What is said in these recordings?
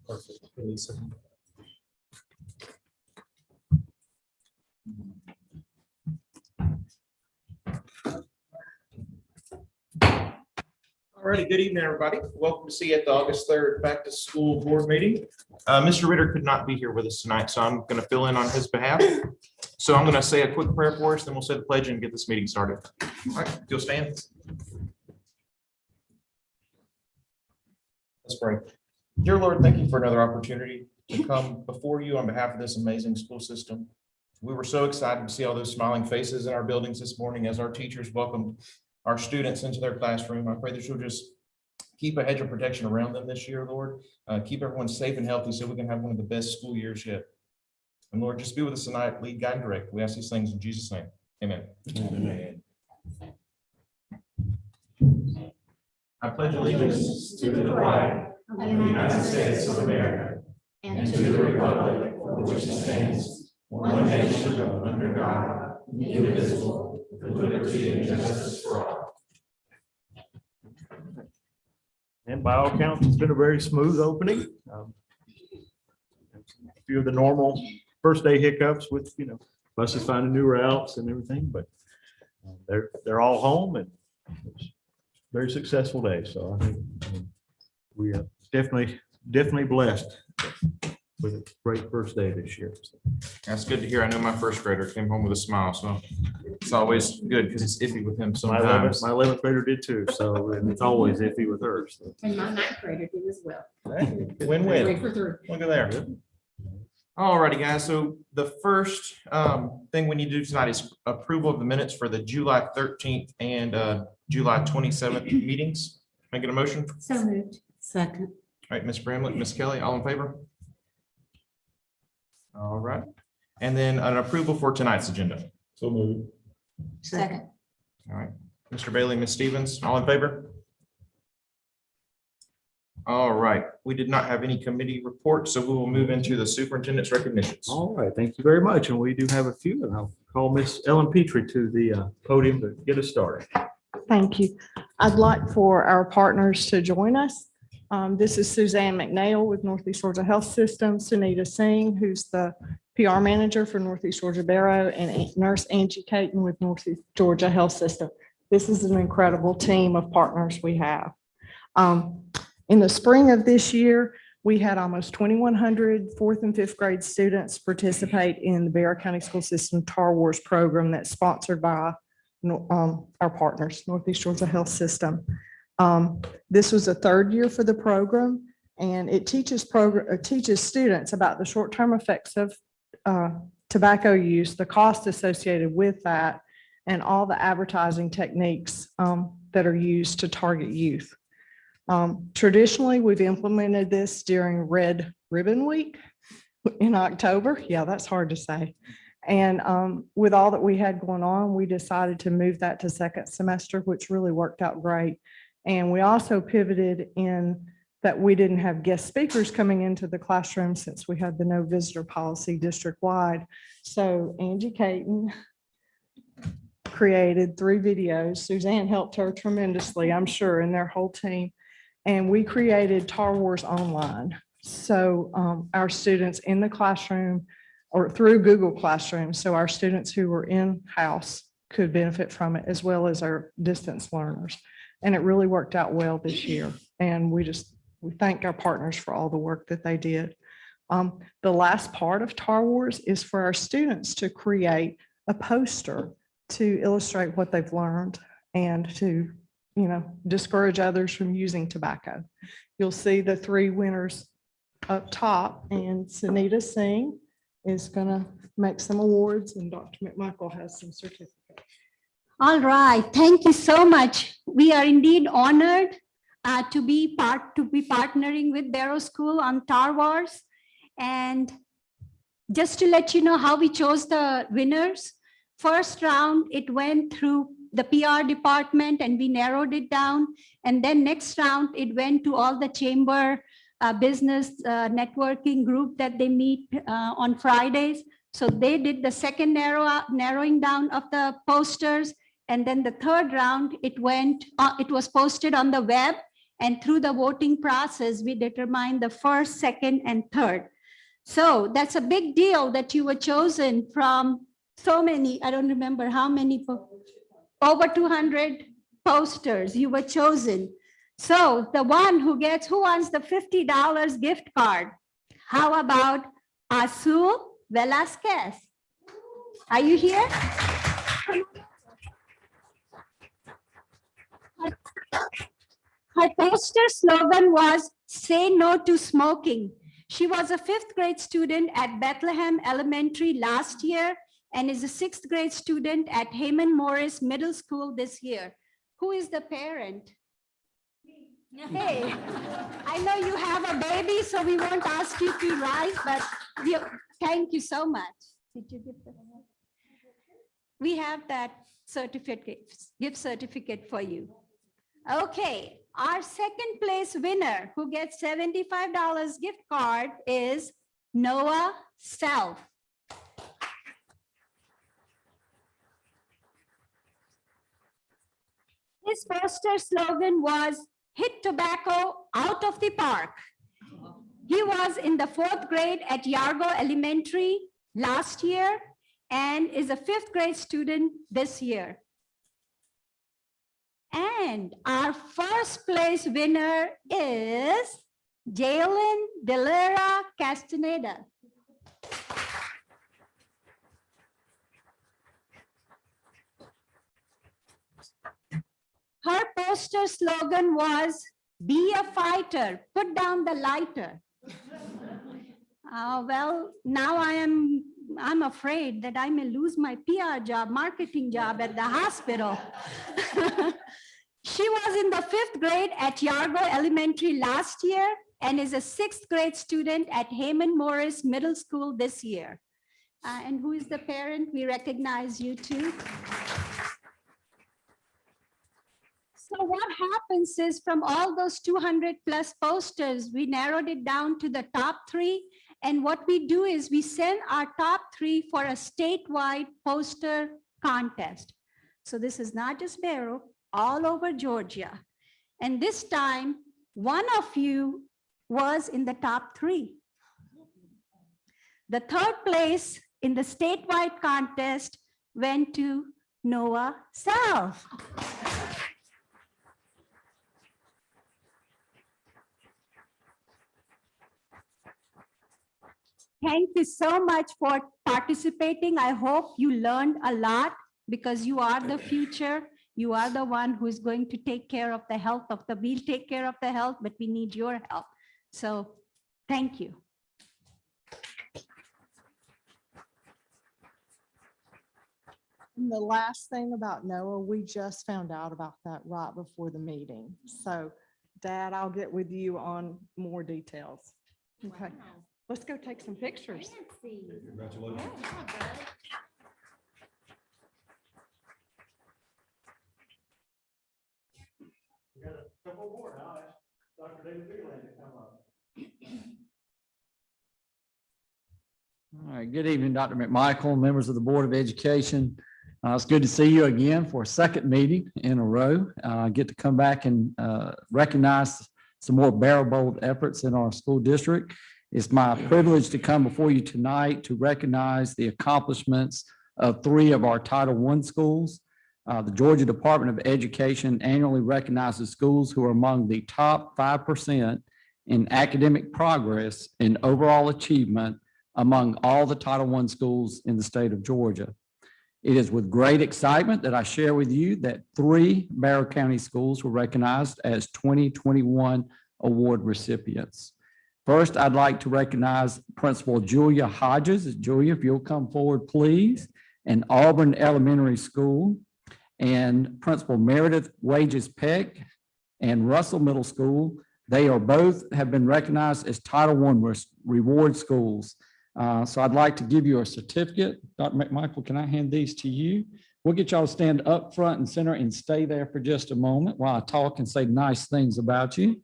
Perfect. Lisa. Alrighty, good evening, everybody. Welcome to see you at the August 3rd Back to School Board Meeting. Mr. Ritter could not be here with us tonight, so I'm going to fill in on his behalf. So I'm going to say a quick prayer for us, then we'll say the pledge and get this meeting started. All right, if you'll stand. Let's pray. Dear Lord, thank you for another opportunity to come before you on behalf of this amazing school system. We were so excited to see all those smiling faces in our buildings this morning as our teachers welcomed our students into their classroom. I pray that you'll just keep a hedge of protection around them this year, Lord. Keep everyone safe and healthy so we can have one of the best school years yet. And Lord, just be with us tonight, lead, guide, and direct. We ask these things in Jesus' name. Amen. Amen. I pledge allegiance to the flag of the United States of America and to the republic for which it stands, one nation under God, indivisible, with liberty and justice for all. And by all accounts, it's been a very smooth opening. A few of the normal first day hiccups with, buses finding new routes and everything, but they're all home and it's a very successful day. So I think we are definitely blessed with a great first day this year. That's good to hear. I know my first grader came home with a smile, so it's always good because it's iffy with him My sometimes. 11th grader did too, so it's always iffy with her. So. And my ninth grader did as well. Win-win. 3 for 3. Look at there. Alrighty, guys. So the first thing we need to do tonight is approval of the minutes for the July 13th and July 27th meetings. Making a motion. So moved. Second. All right, Ms. Bramlett, Ms. Kelly, all in favor? All right. And then an approval for tonight's agenda. So moved. Second. All right, Mr. Bailey, Ms. Stevens, all in favor? All right, we did not have any committee reports, so we will move into the superintendent's recognitions. All right, thank you very much. And we do have a few, and I'll call Miss Ellen Petrie to the podium to get us started. Thank you. I'd like for our partners to join us. This is Suzanne McNeil with Northeast Georgia Health System, Sunita Singh, who's the PR manager for Northeast Georgia Barrow, and Nurse Angie Caton with Northeast Georgia Health System. This is an incredible team of partners we have. In the spring of this year, we had almost 2,100 4th and 5th grade students participate in the Barrow County School System Tar Wars program that's sponsored by our partners, Northeast Georgia Health System. This was the 3rd year for the program, and it teaches students about the short-term effects of tobacco use, the cost associated with that, and all the advertising techniques that are used to target youth. Traditionally, we've implemented this during Red Ribbon Week in October. Yeah, that's hard to say. And with all that we had going on, we decided to move that to second semester, which really worked out great. And we also pivoted in that we didn't have guest speakers coming into the classroom since we had the no visitor policy district-wide. So Angie Caton created 3 videos. Suzanne helped her tremendously, I'm sure, and their whole team. And we created Tar Wars Online. So our students in the classroom or through Google Classroom, so our students who were in-house could benefit from it, as well as our distance learners. And it really worked out well this year. And we thank our partners for all the work that they did. The last part of Tar Wars is for our students to create a poster to illustrate what they've learned and to, discourage others from using tobacco. You'll see the 3 winners up top, and Sunita Singh is going to make some awards, and Dr. McMichael has some certificates. All right, thank you so much. We are indeed honored to be partnering with Barrow School on Tar Wars. And just to let you know how we chose the winners, first round, it went through the PR department and we narrowed it down. And then next round, it went to all the chamber business networking group that they meet on Fridays. So they did the second narrowing down of the posters. And then the third round, it was posted on the web And through the voting process, we determine the first, second, and third. So that's a big deal that you were chosen from so many, I don't remember how many, over 200 posters you were chosen. So the one who wants the $50 gift card? How about Azul Velasquez? Are you here? Her poster slogan was "Say no to smoking." She was a 5th grade student at Bethlehem Elementary last year and is a 6th grade student at Heyman Morris Middle School this year. Who is the parent? Hey, I know you have a baby, so we won't ask you to rise, but thank you so much. Did you give the? We have that certificate, gift certificate for you. Okay, our second place winner who gets $75 gift card is Noah Self. His poster slogan was "Hit tobacco out of the park." He was in the 4th grade at Yargo Elementary last year and is a 5th grade student this year. And our first place winner is Jalen Delera Castaneda. Her poster slogan was "Be a fighter, put down the lighter." Well, now I'm afraid that I may lose my PR job, marketing job at the hospital. She was in the 5th grade at Yargo Elementary last year and is a 6th grade student at Heyman Morris Middle School this year. And who is the parent? We recognize you too. So what happens is from all those 200 plus posters, we narrowed it down to the top 3. And what we do is we send our top 3 for a statewide poster contest. So this is not just Barrow, all over Georgia. And this time, one of you was in the top 3. The 3rd place in the statewide contest went to Noah Self. Thank you so much for participating. I hope you learned a lot because you are the future. You are the one who is going to take care of the health of the, we'll take care of the health, but we need your help. So thank you. And the last thing about Noah, we just found out about that right before the meeting. So Dad, I'll get with you on more details. Okay, let's go take some pictures. Congratulations. We got a couple more now. Dr. David Beeland to come up. All right, good evening, Dr. McMichael, members of the Board of Education. It's good to see you again for a second meeting in a row. I get to come back and recognize some more Barrow-Bold efforts in our school district. It's my privilege to come before you tonight to recognize the accomplishments of 3 of our Title I schools. The Georgia Department of Education annually recognizes schools who are among the top 5% in academic progress and overall achievement among all the Title I schools in the state of Georgia. It is with great excitement that I share with you that 3 Barrow County schools were recognized as 2021 award recipients. First, I'd like to recognize Principal Julia Hodges. Julia, if you'll come forward, please, and Auburn Elementary School, and Principal Meredith Wages Peck and Russell Middle School. They are both have been recognized as Title I reward schools. So I'd like to give you a certificate. Dr. McMichael, can I hand these to you? We'll get y'all to stand up front and center and stay there for just a moment while I talk and say nice things about you.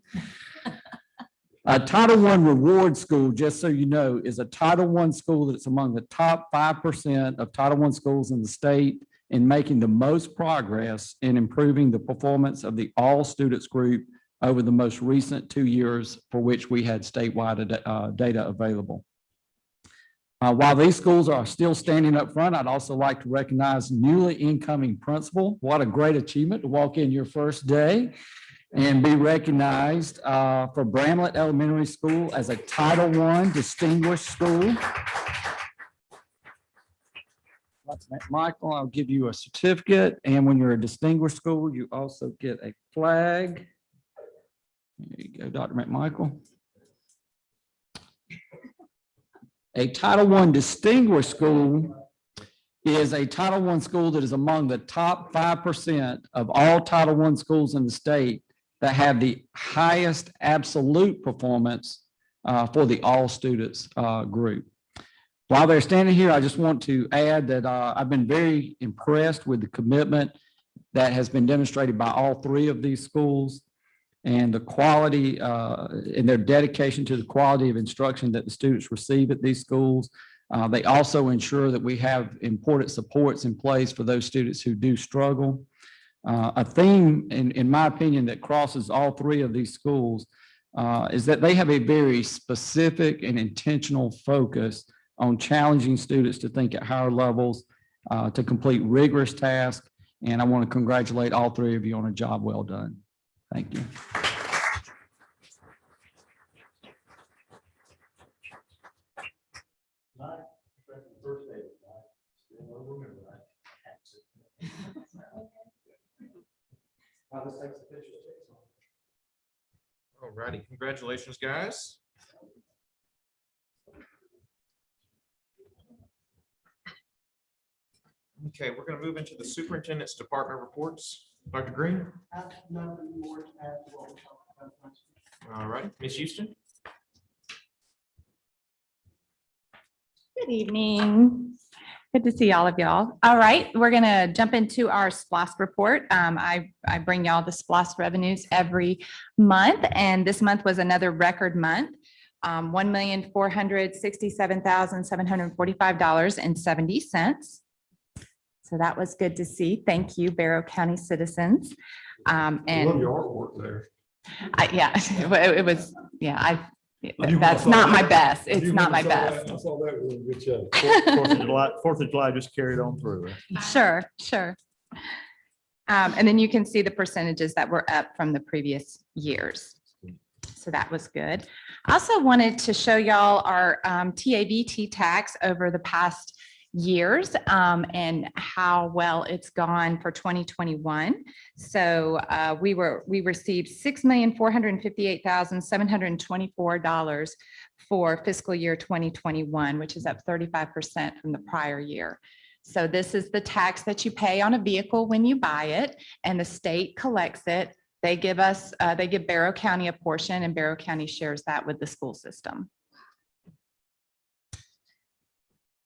A Title I reward school, just so you know, is a Title I school that's among the top 5% of Title I schools in the state in making the most progress in improving the performance of the all students group over the most recent 2 years for which we had statewide data available. While these schools are still standing up front, I'd also like to recognize newly incoming principal. What a great achievement to walk in your first day and be recognized for Bramlett Elementary School as a Title I distinguished school. Michael, I'll give you a certificate, and when you're a distinguished school, you also get a flag. There you go, Dr. McMichael. A Title I distinguished school is a Title I school that is among the top 5% of all Title I schools in the state that have the highest absolute performance for the all students group. While they're standing here, I just want to add that I've been very impressed with the commitment that has been demonstrated by all 3 of these schools and the quality and their dedication to the quality of instruction that the students receive at these schools. They also ensure that we have important supports in place for those students who do struggle. A theme, in my opinion, that crosses all 3 of these schools is that they have a very specific and intentional focus on challenging students to think at higher levels, to complete rigorous tasks. And I want to congratulate all 3 of you on a job well done. Thank you. All righty, congratulations, guys. Okay, we're going to move into the superintendent's department reports. Dr. Green? All right, Ms. Houston? Good evening. Good to see all of y'all. All right, we're going to jump into our SPLOST report. I bring y'all the SPLOST revenues every month, and this month was another record month. $1,467,745.70. So that was good to see. Thank you, Barrow County citizens. Love your artwork there. Yeah, it was, yeah, that's not my best. It's not my best. I saw that was in good shape. 4th of July just carried on through. Sure. And then you can see the percentages that were up from the previous years. So that was good. I also wanted to show y'all our TABT tax over the past years and how well it's gone for 2021. So we received $6,458,724 for fiscal year 2021, which is up 35% from the prior year. So this is the tax that you pay on a vehicle when you buy it, and the state collects it. They give Barrow County a portion, and Barrow County shares that with the school system.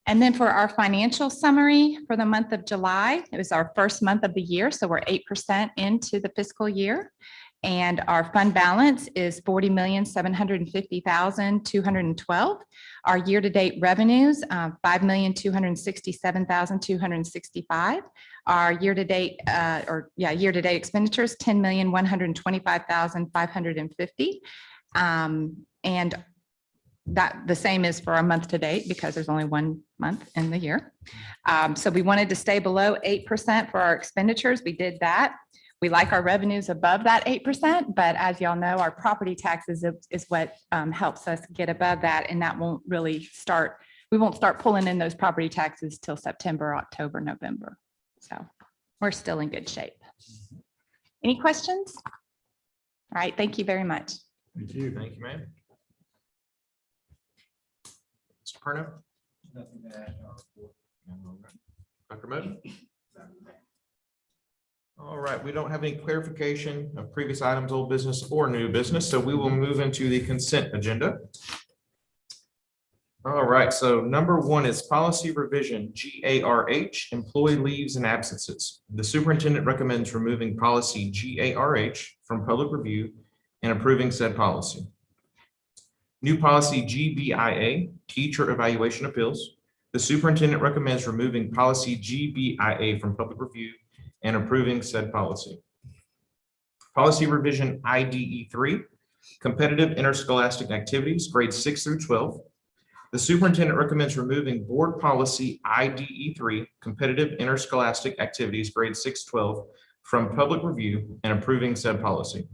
And then for our financial summary for the month of July, it was our first month of the year, so we're 8% into the fiscal year. And our fund balance is $40,750,212. Our year-to-date revenues, $5,267,265. Our year-to-date year-to-date expenditures, $10,125,550. And that the same is for our month to date because there's only 1 month in the year. So we wanted to stay below 8% for our expenditures. We did that. We like our revenues above that 8%, but as y'all know, our property taxes is what helps us get above that. And that won't really start, we won't start pulling in those property taxes till September, October, November. So we're still in good shape. Any questions? All right, thank you very much. Thank you. Thank you, ma'am. Mr. Perno? Dr. Moden? All right, we don't have any clarification of previous items, old business or new business, so we will move into the consent agenda. All right, so number 1 is policy revision, GARH, employee leaves and absences. The superintendent recommends removing policy GARH from public review and approving said policy. New policy GBIA, teacher evaluation appeals. The superintendent recommends removing policy GBIA from public review and approving said policy. Policy revision IDE3, competitive interscholastic activities, grades 6 through 12. The superintendent recommends removing board policy IDE3, competitive interscholastic activities, grades 6-12, from public review and approving said policy.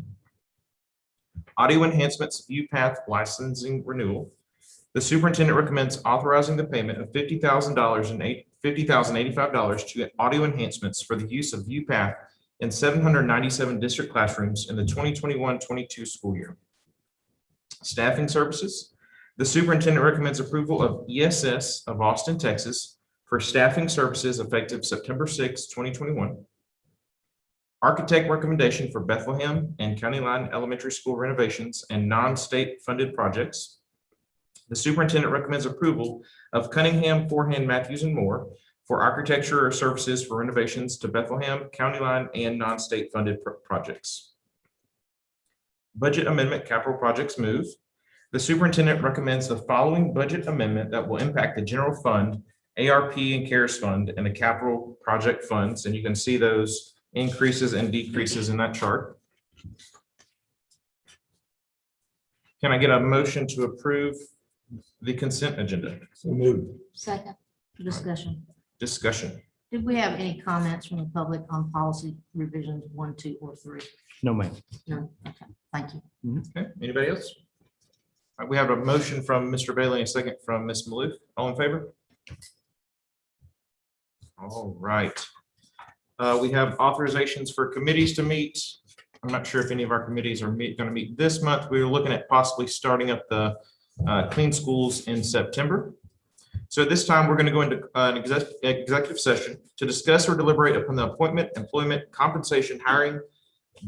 Audio enhancements, view path licensing renewal. The superintendent recommends authorizing the payment of $50,000 and $50,085 to audio enhancements for the use of view path in 797 district classrooms in the 2021-22 school year. Staffing services. The superintendent recommends approval of ESS of Austin, Texas for staffing services effective September 6, 2021. Architect recommendation for Bethlehem and County Line Elementary School renovations and non-state funded projects. The superintendent recommends approval of Cunningham, Forehand, Matthews, and Moore for architecture services for renovations to Bethlehem, County Line, and non-state funded projects. Budget amendment, capital projects move. The superintendent recommends the following budget amendment that will impact the general fund, ARP and CARES fund, and the capital project funds. And you can see those increases and decreases in that chart. Can I get a motion to approve the consent agenda? So moved. Second. Discussion. Discussion. Did we have any comments from the public on policy revisions 1, 2, or 3? No, ma'am. No. Okay, thank you. Okay, anybody else? All right, we have a motion from Mr. Bailey, and a second from Ms. Maloof. All in favor? All right. We have authorizations for committees to meet. I'm not sure if any of our committees are going to meet this month. We were looking at possibly starting up the Clean Schools in September. So at this time, we're going to go into an executive session to discuss or deliberate upon the appointment, employment, compensation, hiring,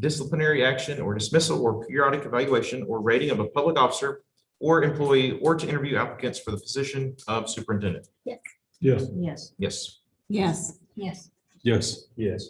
disciplinary action or dismissal or periodic evaluation or rating of a public officer or employee, or to interview applicants for the position of superintendent. Yes. Yes. Yes. Yes. Yes. Yes. Yes.